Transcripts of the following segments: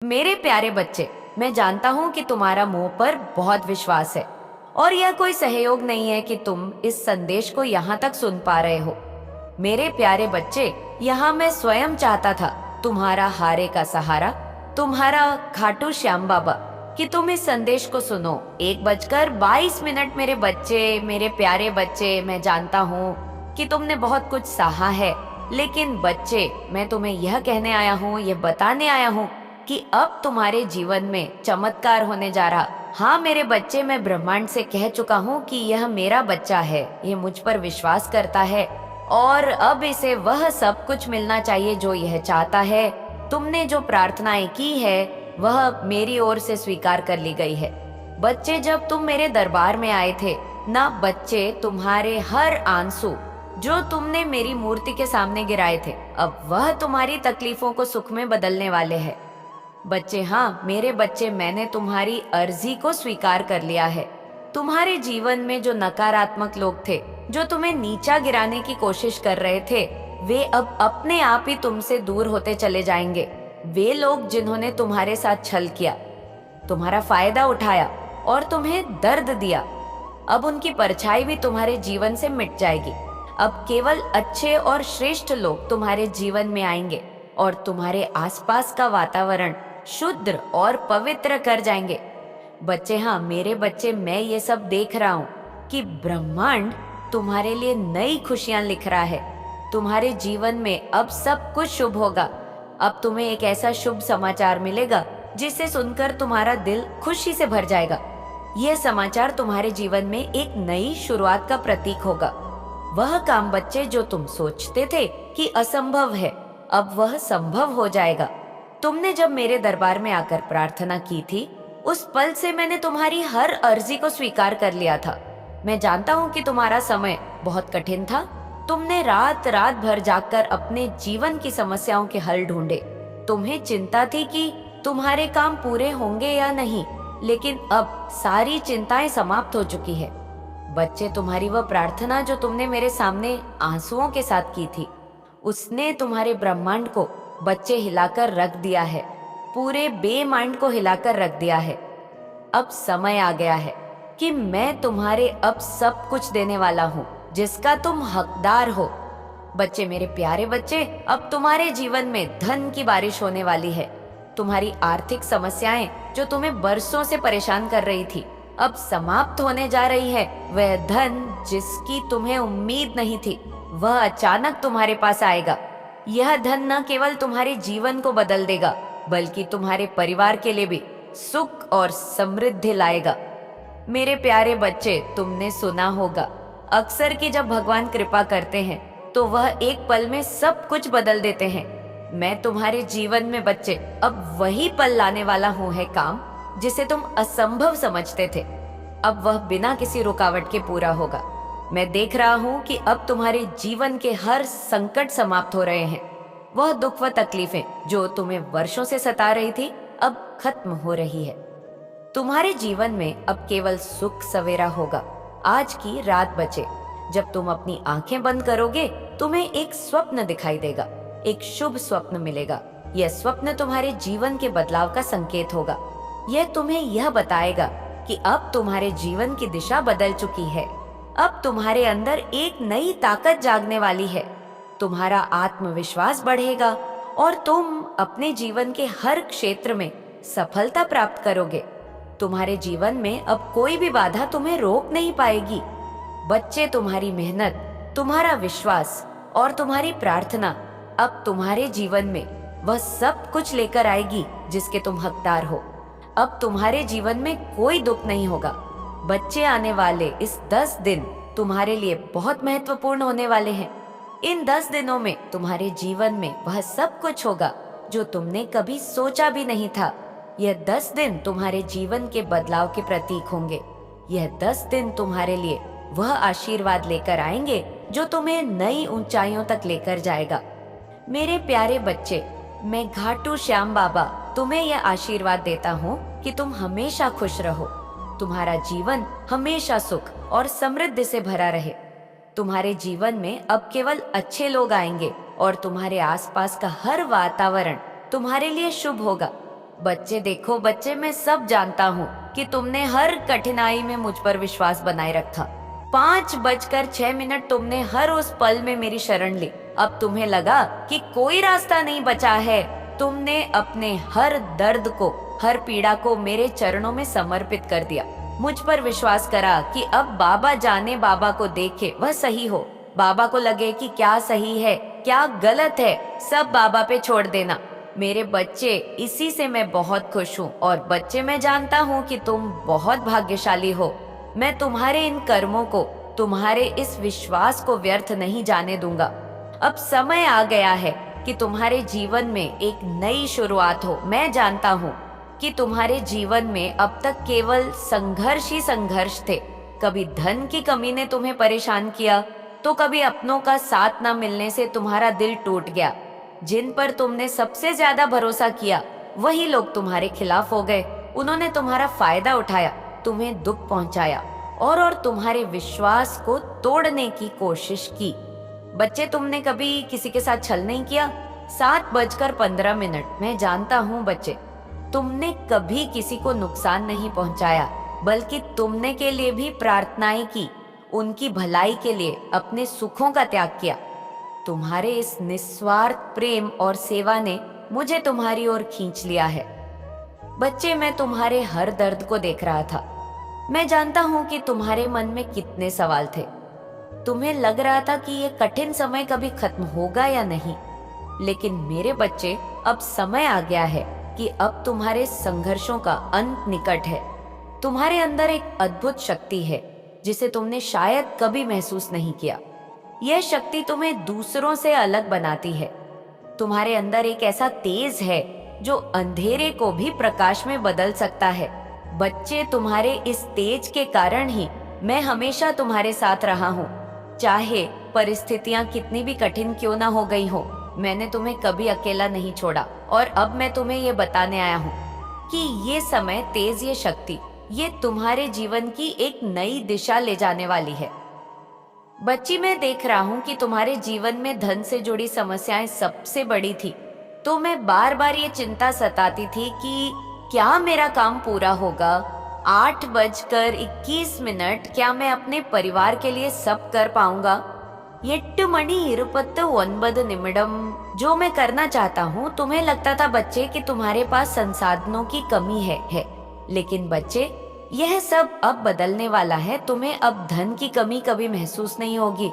मेरे प्यारे बच्चे, मैं जानता हूँ कि तुम्हारा मुंह पर बहुत विश्वास है और यह कोई सहयोग नहीं है कि तुम इस संदेश को यहाँ तक सुन पा रहे हो। मेरे प्यारे बच्चे, यहाँ मैं स्वयं चाहता था, तुम्हारा हारे का सहारा, तुम्हारा खाटू श्याम बाबा, कि तुम इस संदेश को सुनो। 1:22 मेरे बच्चे, मेरे प्यारे बच्चे, मैं जानता हूँ कि तुमने बहुत कुछ सहा है, लेकिन बच्चे, मैं तुम्हें यह कहने आया हूँ, यह बताने आया हूँ कि अब तुम्हारे जीवन में चमत्कार होने जा रहा। हाँ मेरे बच्चे, मैं ब्रह्मांड से कह चुका हूँ कि यह मेरा बच्चा है, ये मुझ पर विश्वास करता है और अब इसे वह सब कुछ मिलना चाहिए जो यह चाहता है। तुमने जो प्रार्थनाएं की है वह मेरी ओर से स्वीकार कर ली गई है। बच्चे, जब तुम मेरे दरबार में आए थे ना बच्चे, तुम्हारे हर आंसू जो तुमने मेरी मूर्ति के सामने गिराए थे, अब वह तुम्हारी तकलीफों को सुख में बदलने वाले हैं। बच्चे, हाँ मेरे बच्चे, मैंने तुम्हारी अर्जी को स्वीकार कर लिया है। तुम्हारे जीवन में जो नकारात्मक लोग थे, जो तुम्हें नीचा गिराने की कोशिश कर रहे थे, वे अब अपने आप ही तुमसे दूर होते चले जाएंगे। वे लोग जिन्होंने तुम्हारे साथ छल किया, तुम्हारा फायदा उठाया और तुम्हें दर्द दिया, अब उनकी परछाई भी तुम्हारे जीवन से मिट जाएगी। अब केवल अच्छे और श्रेष्ठ लोग तुम्हारे जीवन में आएंगे और तुम्हारे आसपास का वातावरण शुद्ध और पवित्र कर जाएंगे। बच्चे, हाँ मेरे बच्चे, मैं ये सब देख रहा हूँ कि ब्रह्मांड तुम्हारे लिए नई खुशियां लिख रहा है। तुम्हारे जीवन में अब सब कुछ शुभ होगा। अब तुम्हें एक ऐसा शुभ समाचार मिलेगा जिसे सुनकर तुम्हारा दिल खुशी से भर जाएगा। यह समाचार तुम्हारे जीवन में एक नई शुरुआत का प्रतीक होगा। वह काम बच्चे जो तुम सोचते थे कि असंभव है, अब वह संभव हो जाएगा। तुमने जब मेरे दरबार में आकर प्रार्थना की थी, उस पल से मैंने तुम्हारी हर अर्जी को स्वीकार कर लिया था। मैं जानता हूँ कि तुम्हारा समय बहुत कठिन था। तुमने रात रात भर जागकर अपने जीवन की समस्याओं के हल ढूंढे। तुम्हें चिंता थी कि तुम्हारे काम पूरे होंगे या नहीं, लेकिन अब सारी चिंताएं समाप्त हो चुकी है। बच्चे, तुम्हारी वह प्रार्थना जो तुमने मेरे सामने आंसुओं के साथ की थी, उसने तुम्हारे ब्रह्मांड को बच्चे हिलाकर रख दिया है, पूरे बेमाइंड को हिलाकर रख दिया है। अब समय आ गया है कि मैं तुम्हारे अब सब कुछ देने वाला हूँ जिसका तुम हकदार हो। बच्चे, मेरे प्यारे बच्चे, अब तुम्हारे जीवन में धन की बारिश होने वाली है। तुम्हारी आर्थिक समस्याएं जो तुम्हें बरसों से परेशान कर रही थी, अब समाप्त होने जा रही है। वह धन जिसकी तुम्हें उम्मीद नहीं थी, वह अचानक तुम्हारे पास आएगा। यह धन न केवल तुम्हारे जीवन को बदल देगा, बल्कि तुम्हारे परिवार के लिए भी सुख और समृद्धि लाएगा। मेरे प्यारे बच्चे, तुमने सुना होगा अक्सर कि जब भगवान कृपा करते हैं तो वह एक पल में सब कुछ बदल देते हैं। मैं तुम्हारे जीवन में बच्चे अब वही पल लाने वाला हूँ है काम जिसे तुम असंभव समझते थे। अब वह बिना किसी रुकावट के पूरा होगा। मैं देख रहा हूँ कि अब तुम्हारे जीवन के हर संकट समाप्त हो रहे हैं। वह दुख व तकलीफें जो तुम्हें वर्षों से सता रही थी, अब खत्म हो रही है। तुम्हारे जीवन में अब केवल सुख सवेरा होगा। आज की रात बचे, जब तुम अपनी आंखें बंद करोगे, तुम्हें एक स्वप्न दिखाई देगा, एक शुभ स्वप्न मिलेगा। यह स्वप्न तुम्हारे जीवन के बदलाव का संकेत होगा। यह तुम्हें यह बताएगा कि अब तुम्हारे जीवन की दिशा बदल चुकी है। अब तुम्हारे अंदर एक नई ताकत जागने वाली है। तुम्हारा आत्मविश्वास बढ़ेगा और तुम अपने जीवन के हर क्षेत्र में सफलता प्राप्त करोगे। तुम्हारे जीवन में अब कोई भी बाधा तुम्हें रोक नहीं पाएगी। बच्चे, तुम्हारी मेहनत, तुम्हारा विश्वास और तुम्हारी प्रार्थना अब तुम्हारे जीवन में वह सब कुछ लेकर आएगी जिसके तुम हकदार हो। अब तुम्हारे जीवन में कोई दुख नहीं होगा। बच्चे, आने वाले इस 10 दिन तुम्हारे लिए बहुत महत्वपूर्ण होने वाले हैं। इन 10 दिनों में तुम्हारे जीवन में वह सब कुछ होगा जो तुमने कभी सोचा भी नहीं था। यह 10 दिन तुम्हारे जीवन के बदलाव के प्रतीक होंगे। यह 10 दिन तुम्हारे लिए वह आशीर्वाद लेकर आएंगे जो तुम्हें नई ऊंचाइयों तक लेकर जाएगा। मेरे प्यारे बच्चे, मैं घाटू श्याम बाबा तुम्हें यह आशीर्वाद देता हूँ कि तुम हमेशा खुश रहो। तुम्हारा जीवन हमेशा सुख और समृद्धि से भरा रहे। तुम्हारे जीवन में अब केवल अच्छे लोग आएंगे और तुम्हारे आसपास का हर वातावरण तुम्हारे लिए शुभ होगा। बच्चे देखो बच्चे, मैं सब जानता हूँ कि तुमने हर कठिनाई में मुझ पर विश्वास बनाए रखा। 5:06 तुमने हर उस पल में मेरी शरण ली। अब तुम्हें लगा कि कोई रास्ता नहीं बचा है। तुमने अपने हर दर्द को, हर पीड़ा को मेरे चरणों में समर्पित कर दिया। मुझ पर विश्वास करा कि अब बाबा जाने, बाबा को देखे वह सही हो। बाबा को लगे कि क्या सही है क्या गलत है, सब बाबा पे छोड़ देना। मेरे बच्चे, इसी से मैं बहुत खुश हूँ। और बच्चे, मैं जानता हूँ कि तुम बहुत भाग्यशाली हो। मैं तुम्हारे इन कर्मों को, तुम्हारे इस विश्वास को व्यर्थ नहीं जाने दूंगा। अब समय आ गया है कि तुम्हारे जीवन में एक नई शुरुआत हो। मैं जानता हूँ कि तुम्हारे जीवन में अब तक केवल संघर्ष ही संघर्ष थे। कभी धन की कमी ने तुम्हें परेशान किया, तो कभी अपनों का साथ न मिलने से तुम्हारा दिल टूट गया। जिन पर तुमने सबसे ज्यादा भरोसा किया, वही लोग तुम्हारे खिलाफ हो गए। उन्होंने तुम्हारा फायदा उठाया, तुम्हें दुख पहुंचाया और तुम्हारे विश्वास को तोड़ने की कोशिश की। बच्चे, तुमने कभी किसी के साथ छल नहीं किया। 7:15, मैं जानता हूँ बच्चे, तुमने कभी किसी को नुकसान नहीं पहुंचाया, बल्कि तुमने के लिए भी प्रार्थनाएं की, उनकी भलाई के लिए अपने सुखों का त्याग किया। तुम्हारे इस निस्वार्थ प्रेम और सेवा ने मुझे तुम्हारी ओर खींच लिया है। बच्चे, मैं तुम्हारे हर दर्द को देख रहा था। मैं जानता हूँ कि तुम्हारे मन में कितने सवाल थे। तुम्हें लग रहा था कि ये कठिन समय कभी खत्म होगा या नहीं। लेकिन मेरे बच्चे, अब समय आ गया है कि अब तुम्हारे संघर्षों का अंत निकट है। तुम्हारे अंदर एक अद्भुत शक्ति है जिसे तुमने शायद कभी महसूस नहीं किया। यह शक्ति तुम्हें दूसरों से अलग बनाती है। तुम्हारे अंदर एक ऐसा तेज है जो अंधेरे को भी प्रकाश में बदल सकता है। बच्चे, तुम्हारे इस तेज के कारण ही मैं हमेशा तुम्हारे साथ रहा हूँ। चाहे परिस्थितियां कितनी भी कठिन क्यों ना हो गई हो, मैंने तुम्हें कभी अकेला नहीं छोड़ा। और अब मैं तुम्हें ये बताने आया हूँ कि ये समय, तेज, ये शक्ति, ये तुम्हारे जीवन की एक नई दिशा ले जाने वाली है। बच्ची, मैं देख रहा हूँ कि तुम्हारे जीवन में धन से जुड़ी समस्याएं सबसे बड़ी थी। तो मैं बार बार ये चिंता सताती थी कि क्या मेरा काम पूरा होगा। 8:21, क्या मैं अपने परिवार के लिए सब कर पाऊंगा। 8:29 जो मैं करना चाहता हूँ, तुम्हें लगता था बच्चे कि तुम्हारे पास संसाधनों की कमी है। लेकिन बच्चे, यह सब अब बदलने वाला है। तुम्हें अब धन की कमी कभी महसूस नहीं होगी।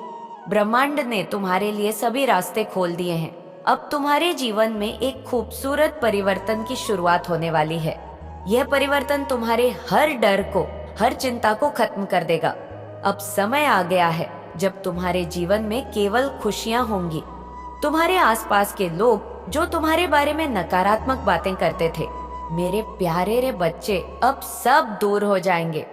ब्रह्मांड ने तुम्हारे लिए सभी रास्ते खोल दिए हैं। अब तुम्हारे जीवन में एक खूबसूरत परिवर्तन की शुरुआत होने वाली है। यह परिवर्तन तुम्हारे हर डर को, हर चिंता को खत्म कर देगा। अब समय आ गया है जब तुम्हारे जीवन में केवल खुशियां होंगी। तुम्हारे आसपास के लोग जो तुम्हारे बारे में नकारात्मक बातें करते थे, मेरे प्यारे रे बच्चे, अब सब दूर हो जाएंगे।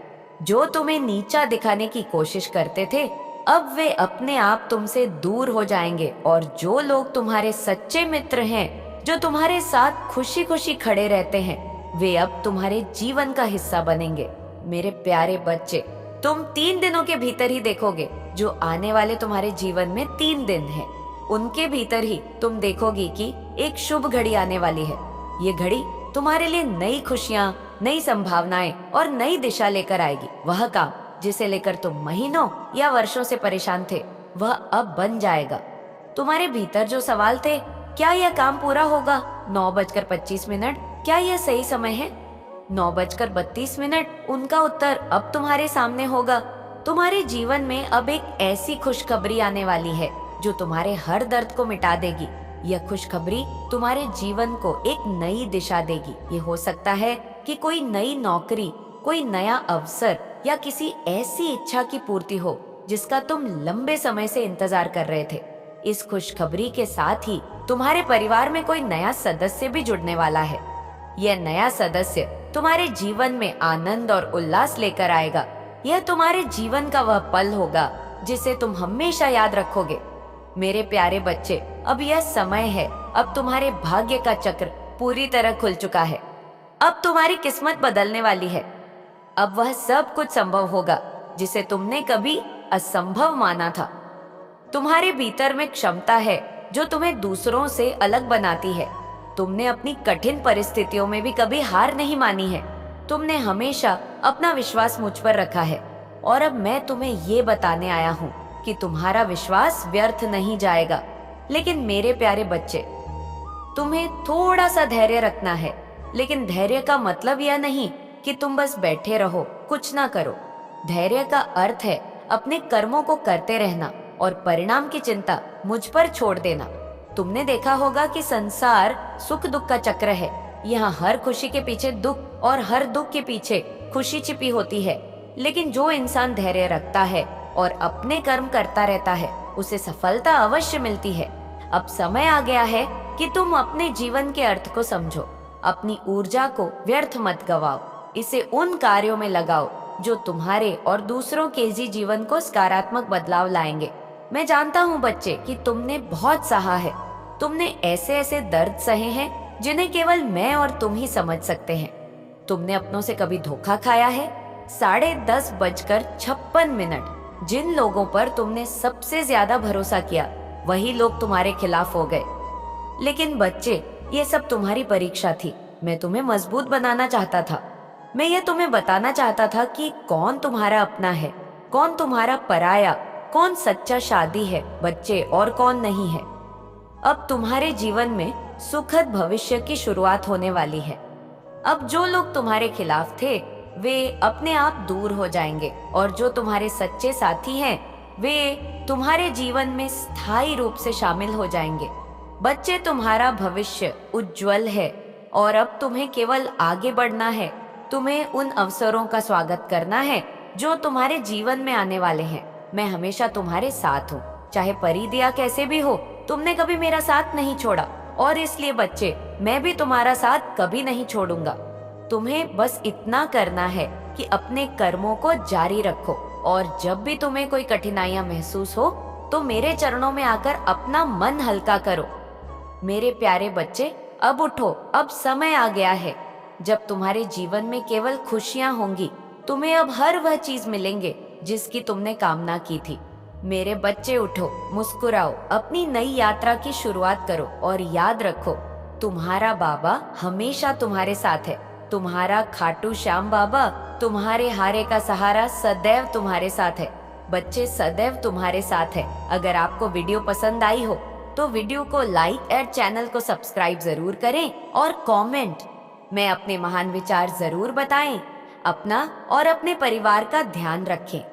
जो तुम्हें नीचा दिखाने की कोशिश करते थे, अब वे अपने आप तुमसे दूर हो जाएंगे। और जो लोग तुम्हारे सच्चे मित्र हैं, जो तुम्हारे साथ खुशी खुशी खड़े रहते हैं, वे अब तुम्हारे जीवन का हिस्सा बनेंगे। मेरे प्यारे बच्चे, तुम 3 दिनों के भीतर ही देखोगे, जो आने वाले तुम्हारे जीवन में 3 दिन हैं, उनके भीतर ही तुम देखोगी कि एक शुभ घड़ी आने वाली है। ये घड़ी तुम्हारे लिए नई खुशियां, नई संभावनाएं और नई दिशा लेकर आएगी। वह काम जिसे लेकर तुम महीनों या वर्षों से परेशान थे, वह अब बन जाएगा। तुम्हारे भीतर जो सवाल थे, क्या यह काम पूरा होगा? 9:25, क्या यह सही समय है? 9:32, उनका उत्तर अब तुम्हारे सामने होगा। तुम्हारे जीवन में अब एक ऐसी खुशखबरी आने वाली है जो तुम्हारे हर दर्द को मिटा देगी। यह खुशखबरी तुम्हारे जीवन को एक नई दिशा देगी। ये हो सकता है कि कोई नई नौकरी, कोई नया अवसर या किसी ऐसी इच्छा की पूर्ति हो जिसका तुम लंबे समय से इंतजार कर रहे थे। इस खुशखबरी के साथ ही तुम्हारे परिवार में कोई नया सदस्य भी जुड़ने वाला है। यह नया सदस्य तुम्हारे जीवन में आनंद और उल्लास लेकर आएगा। यह तुम्हारे जीवन का वह पल होगा जिसे तुम हमेशा याद रखोगे। मेरे प्यारे बच्चे, अब यह समय है। अब तुम्हारे भाग्य का चक्र पूरी तरह खुल चुका है। अब तुम्हारी किस्मत बदलने वाली है। अब वह सब कुछ संभव होगा जिसे तुमने कभी असंभव माना था। तुम्हारे भीतर में क्षमता है जो तुम्हें दूसरों से अलग बनाती है। तुमने अपनी कठिन परिस्थितियों में भी कभी हार नहीं मानी है। तुमने हमेशा अपना विश्वास मुझ पर रखा है और अब मैं तुम्हें ये बताने आया हूँ कि तुम्हारा विश्वास व्यर्थ नहीं जाएगा। लेकिन मेरे प्यारे बच्चे, तुम्हें थोड़ा सा धैर्य रखना है। लेकिन धैर्य का मतलब यह नहीं कि तुम बस बैठे रहो, कुछ ना करो। धैर्य का अर्थ है अपने कर्मों को करते रहना और परिणाम की चिंता मुझ पर छोड़ देना। तुमने देखा होगा कि संसार सुख दुख का चक्र है। यहाँ हर खुशी के पीछे दुख और हर दुख के पीछे खुशी छिपी होती है। लेकिन जो इंसान धैर्य रखता है और अपने कर्म करता रहता है, उसे सफलता अवश्य मिलती है। अब समय आ गया है कि तुम अपने जीवन के अर्थ को समझो। अपनी ऊर्जा को व्यर्थ मत गवाओ, इसे उन कार्यों में लगाओ जो तुम्हारे और दूसरों के जीवन को सकारात्मक बदलाव लाएंगे। मैं जानता हूँ बच्चे कि तुमने बहुत सहा है। तुमने ऐसे ऐसे दर्द सहे हैं जिन्हें केवल मैं और तुम ही समझ सकते हैं। तुमने अपनों से कभी धोखा खाया है? 10:56 जिन लोगों पर तुमने सबसे ज्यादा भरोसा किया, वही लोग तुम्हारे खिलाफ हो गए। लेकिन बच्चे, ये सब तुम्हारी परीक्षा थी। मैं तुम्हें मजबूत बनाना चाहता था। मैं ये तुम्हें बताना चाहता था कि कौन तुम्हारा अपना है, कौन तुम्हारा पराया, कौन सच्चा शादी है बच्चे और कौन नहीं है। अब तुम्हारे जीवन में सुखद भविष्य की शुरुआत होने वाली है। अब जो लोग तुम्हारे खिलाफ थे, वे अपने आप दूर हो जाएंगे और जो तुम्हारे सच्चे साथी हैं, वे तुम्हारे जीवन में स्थायी रूप से शामिल हो जाएंगे। बच्चे, तुम्हारा भविष्य उज्जवल है और अब तुम्हें केवल आगे बढ़ना है। तुम्हें उन अवसरों का स्वागत करना है जो तुम्हारे जीवन में आने वाले हैं। मैं हमेशा तुम्हारे साथ हूँ, चाहे परिदिया कैसे भी हो। तुमने कभी मेरा साथ नहीं छोड़ा और इसलिए बच्चे, मैं भी तुम्हारा साथ कभी नहीं छोड़ूंगा। तुम्हें बस इतना करना है कि अपने कर्मों को जारी रखो और जब भी तुम्हें कोई कठिनाइयां महसूस हो तो मेरे चरणों में आकर अपना मन हल्का करो। मेरे प्यारे बच्चे, अब उठो। अब समय आ गया है जब तुम्हारे जीवन में केवल खुशियां होंगी। तुम्हें अब हर वह चीज मिलेंगे जिसकी तुमने कामना की थी। मेरे बच्चे, उठो, मुस्कुराओ, अपनी नई यात्रा की शुरुआत करो और याद रखो, तुम्हारा बाबा हमेशा तुम्हारे साथ है। तुम्हारा खाटू श्याम बाबा, तुम्हारे हारे का सहारा, सदैव तुम्हारे साथ है। बच्चे, सदैव तुम्हारे साथ है। अगर आपको वीडियो पसंद आई हो तो वीडियो को लाइक और चैनल को सब्सक्राइब जरूर करें और कमेंट में अपने महान विचार जरूर बताएं। अपना और अपने परिवार का ध्यान रखें।